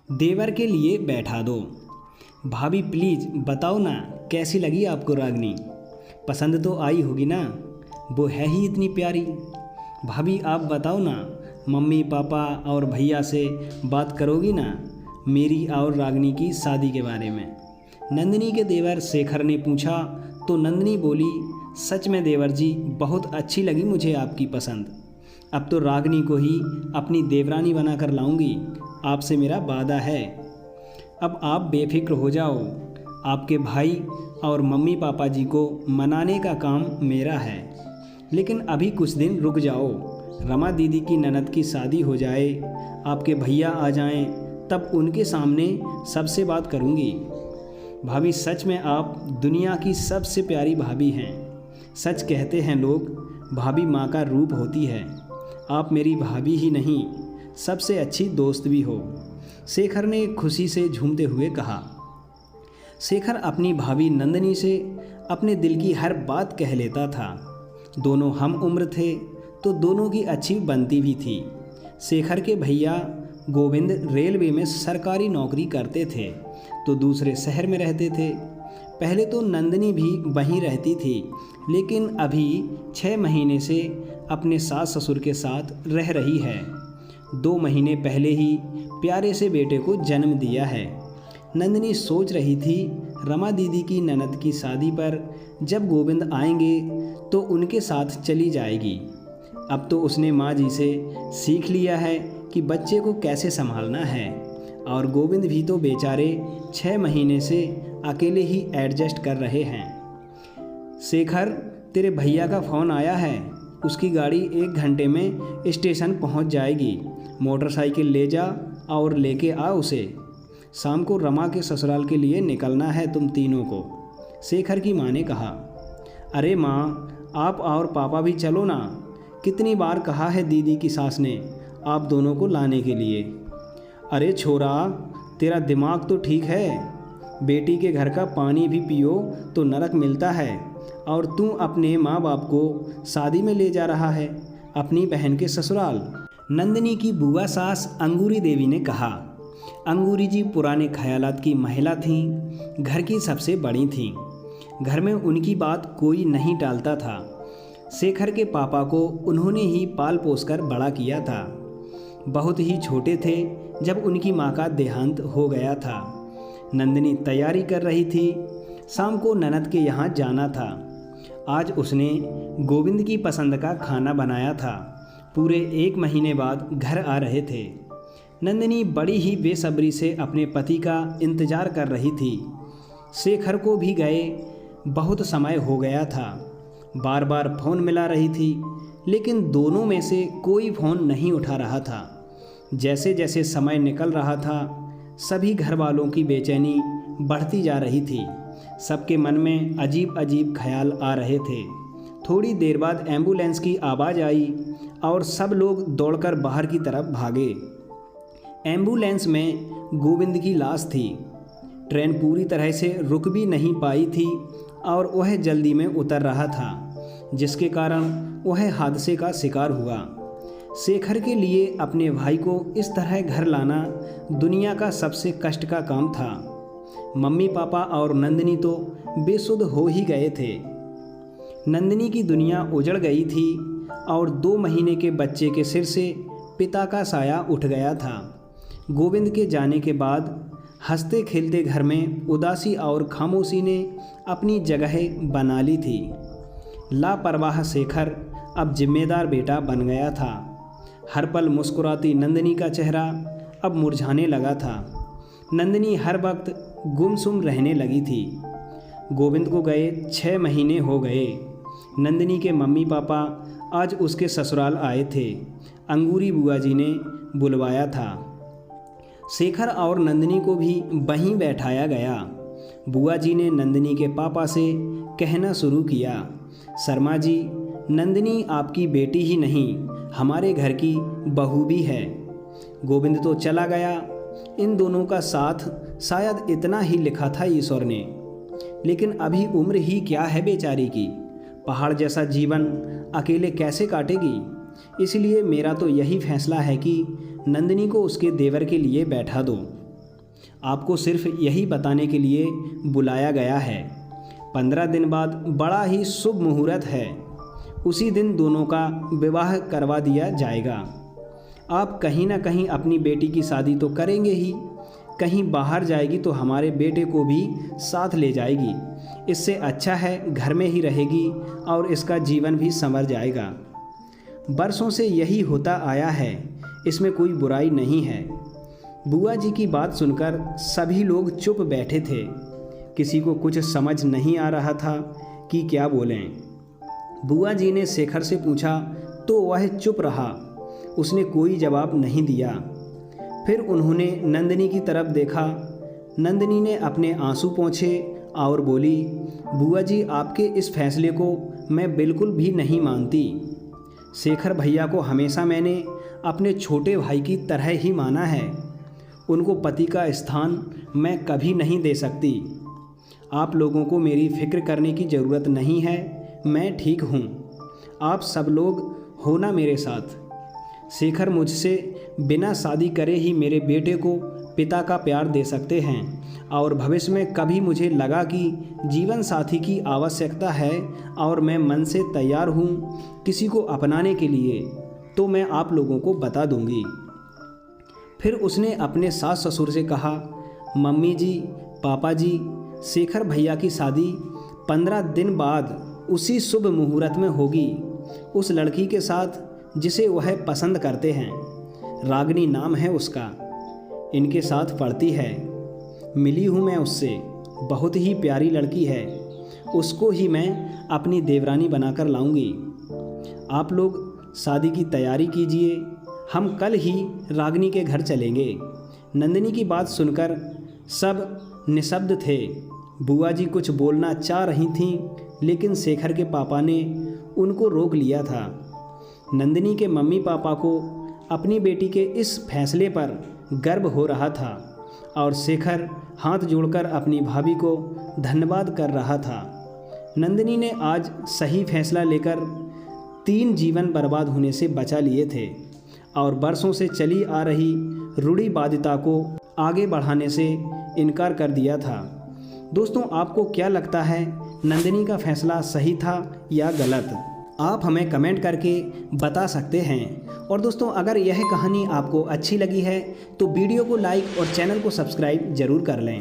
देवर के लिए बैठा दो। भाभी प्लीज़ बताओ ना, कैसी लगी आपको रागनी? पसंद तो आई होगी ना, वो है ही इतनी प्यारी। भाभी आप बताओ ना, मम्मी पापा और भैया से बात करोगी ना मेरी और रागनी की शादी के बारे में? नंदिनी के देवर शेखर ने पूछा तो नंदिनी बोली, सच में देवर जी, बहुत अच्छी लगी मुझे आपकी पसंद। अब तो रागनी को ही अपनी देवरानी बनाकर लाऊंगी, आपसे मेरा वादा है। अब आप बेफिक्र हो जाओ, आपके भाई और मम्मी पापा जी को मनाने का काम मेरा है। लेकिन अभी कुछ दिन रुक जाओ, रमा दीदी की ननद की शादी हो जाए, आपके भैया आ जाएं, तब उनके सामने सबसे बात करूंगी। भाभी सच में आप दुनिया की सबसे प्यारी भाभी हैं। सच कहते हैं लोग, भाभी माँ का रूप होती है। आप मेरी भाभी ही नहीं, सबसे अच्छी दोस्त भी हो। शेखर ने खुशी से झूमते हुए कहा। शेखर अपनी भाभी नंदिनी से अपने दिल की हर बात कह लेता था। दोनों हम उम्र थे तो दोनों की अच्छी बनती भी थी। शेखर के भैया गोविंद रेलवे में सरकारी नौकरी करते थे तो दूसरे शहर में रहते थे। पहले तो नंदिनी भी वहीं रहती थी, लेकिन अभी 6 महीने से अपने सास ससुर के साथ रह रही है। 2 महीने पहले ही प्यारे से बेटे को जन्म दिया है। नंदिनी सोच रही थी रमा दीदी की ननद की शादी पर जब गोविंद आएंगे तो उनके साथ चली जाएगी। अब तो उसने माँ जी से सीख लिया है कि बच्चे को कैसे संभालना है, और गोविंद भी तो बेचारे 6 महीने से अकेले ही एडजस्ट कर रहे हैं। शेखर, तेरे भैया का फ़ोन आया है, उसकी गाड़ी 1 घंटे में स्टेशन पहुंच जाएगी। मोटरसाइकिल ले जा और लेके आ उसे। शाम को रमा के ससुराल के लिए निकलना है तुम तीनों को, शेखर की माँ ने कहा। अरे माँ, आप और पापा भी चलो ना, कितनी बार कहा है दीदी की सास ने आप दोनों को लाने के लिए। अरे छोरा, तेरा दिमाग तो ठीक है, बेटी के घर का पानी भी पियो तो नरक मिलता है, और तू अपने माँ बाप को शादी में ले जा रहा है, अपनी बहन के ससुराल। नंदिनी की बुआ सास अंगूरी देवी ने कहा। अंगूरी जी पुराने ख्यालात की महिला थीं, घर की सबसे बड़ी थीं। घर में उनकी बात कोई नहीं टालता था। शेखर के पापा को उन्होंने ही पाल पोस कर बड़ा किया था। बहुत ही छोटे थे जब उनकी माँ का देहांत हो गया था। नंदिनी तैयारी कर रही थी, शाम को ननद के यहाँ जाना था। आज उसने गोविंद की पसंद का खाना बनाया था। पूरे 1 महीने बाद घर आ रहे थे। नंदिनी बड़ी ही बेसब्री से अपने पति का इंतज़ार कर रही थी। शेखर को भी गए बहुत समय हो गया था। बार बार फ़ोन मिला रही थी, लेकिन दोनों में से कोई फ़ोन नहीं उठा रहा था। जैसे जैसे समय निकल रहा था, सभी घर वालों की बेचैनी बढ़ती जा रही थी। सबके मन में अजीब अजीब ख्याल आ रहे थे। थोड़ी देर बाद एम्बुलेंस की आवाज़ आई और सब लोग दौड़कर बाहर की तरफ भागे। एम्बुलेंस में गोविंद की लाश थी। ट्रेन पूरी तरह से रुक भी नहीं पाई थी और वह जल्दी में उतर रहा था, जिसके कारण वह हादसे का शिकार हुआ। शेखर के लिए अपने भाई को इस तरह घर लाना दुनिया का सबसे कष्ट का काम था। मम्मी पापा और नंदिनी तो बेसुध हो ही गए थे। नंदिनी की दुनिया उजड़ गई थी और 2 महीने के बच्चे के सिर से पिता का साया उठ गया था। गोविंद के जाने के बाद हंसते खेलते घर में उदासी और खामोशी ने अपनी जगह बना ली थी। लापरवाह शेखर अब जिम्मेदार बेटा बन गया था। हर पल मुस्कुराती नंदिनी का चेहरा अब मुरझाने लगा था। नंदिनी हर वक्त गुमसुम रहने लगी थी। गोविंद को गए 6 महीने हो गए। नंदिनी के मम्मी पापा आज उसके ससुराल आए थे। अंगूरी बुआ जी ने बुलवाया था। शेखर और नंदिनी को भी वहीं बैठाया गया। बुआ जी ने नंदिनी के पापा से कहना शुरू किया, शर्मा जी, नंदिनी आपकी बेटी ही नहीं, हमारे घर की बहू भी है। गोविंद तो चला गया, इन दोनों का साथ शायद इतना ही लिखा था ईश्वर ने, लेकिन अभी उम्र ही क्या है बेचारी की, पहाड़ जैसा जीवन अकेले कैसे काटेगी। इसलिए मेरा तो यही फैसला है कि नंदिनी को उसके देवर के लिए बैठा दो। आपको सिर्फ यही बताने के लिए बुलाया गया है। 15 दिन बाद बड़ा ही शुभ मुहूर्त है, उसी दिन दोनों का विवाह करवा दिया जाएगा। आप कहीं ना कहीं अपनी बेटी की शादी तो करेंगे ही, कहीं बाहर जाएगी तो हमारे बेटे को भी साथ ले जाएगी। इससे अच्छा है घर में ही रहेगी और इसका जीवन भी संवर जाएगा। बरसों से यही होता आया है, इसमें कोई बुराई नहीं है। बुआ जी की बात सुनकर सभी लोग चुप बैठे थे। किसी को कुछ समझ नहीं आ रहा था कि क्या बोलें। बुआ जी ने शेखर से पूछा तो वह चुप रहा, उसने कोई जवाब नहीं दिया। फिर उन्होंने नंदिनी की तरफ देखा। नंदिनी ने अपने आंसू पोंछे और बोली, बुआ जी आपके इस फैसले को मैं बिल्कुल भी नहीं मानती। शेखर भैया को हमेशा मैंने अपने छोटे भाई की तरह ही माना है। उनको पति का स्थान मैं कभी नहीं दे सकती। आप लोगों को मेरी फिक्र करने की ज़रूरत नहीं है, मैं ठीक हूँ। आप सब लोग हो ना मेरे साथ। शेखर मुझसे बिना शादी करे ही मेरे बेटे को पिता का प्यार दे सकते हैं और भविष्य में कभी मुझे लगा कि जीवन साथी की आवश्यकता है और मैं मन से तैयार हूँ किसी को अपनाने के लिए, तो मैं आप लोगों को बता दूँगी। फिर उसने अपने सास ससुर से कहा, मम्मी जी, पापा जी, शेखर भैया की शादी 15 दिन बाद उसी शुभ मुहूर्त में होगी, उस लड़की के साथ जिसे वह पसंद करते हैं। रागिनी नाम है उसका, इनके साथ पढ़ती है। मिली हूँ मैं उससे, बहुत ही प्यारी लड़की है। उसको ही मैं अपनी देवरानी बनाकर लाऊंगी। आप लोग शादी की तैयारी कीजिए, हम कल ही रागिनी के घर चलेंगे। नंदिनी की बात सुनकर सब निशब्द थे। बुआ जी कुछ बोलना चाह रही थीं, लेकिन शेखर के पापा ने उनको रोक लिया था। नंदिनी के मम्मी पापा को अपनी बेटी के इस फैसले पर गर्व हो रहा था और शेखर हाथ जोड़कर अपनी भाभी को धन्यवाद कर रहा था। नंदिनी ने आज सही फैसला लेकर 3 जीवन बर्बाद होने से बचा लिए थे और बरसों से चली आ रही रूढ़िवादिता को आगे बढ़ाने से इनकार कर दिया था। दोस्तों, आपको क्या लगता है, नंदिनी का फैसला सही था या गलत? आप हमें कमेंट करके बता सकते हैं। और दोस्तों, अगर यह कहानी आपको अच्छी लगी है तो वीडियो को लाइक और चैनल को सब्सक्राइब ज़रूर कर लें।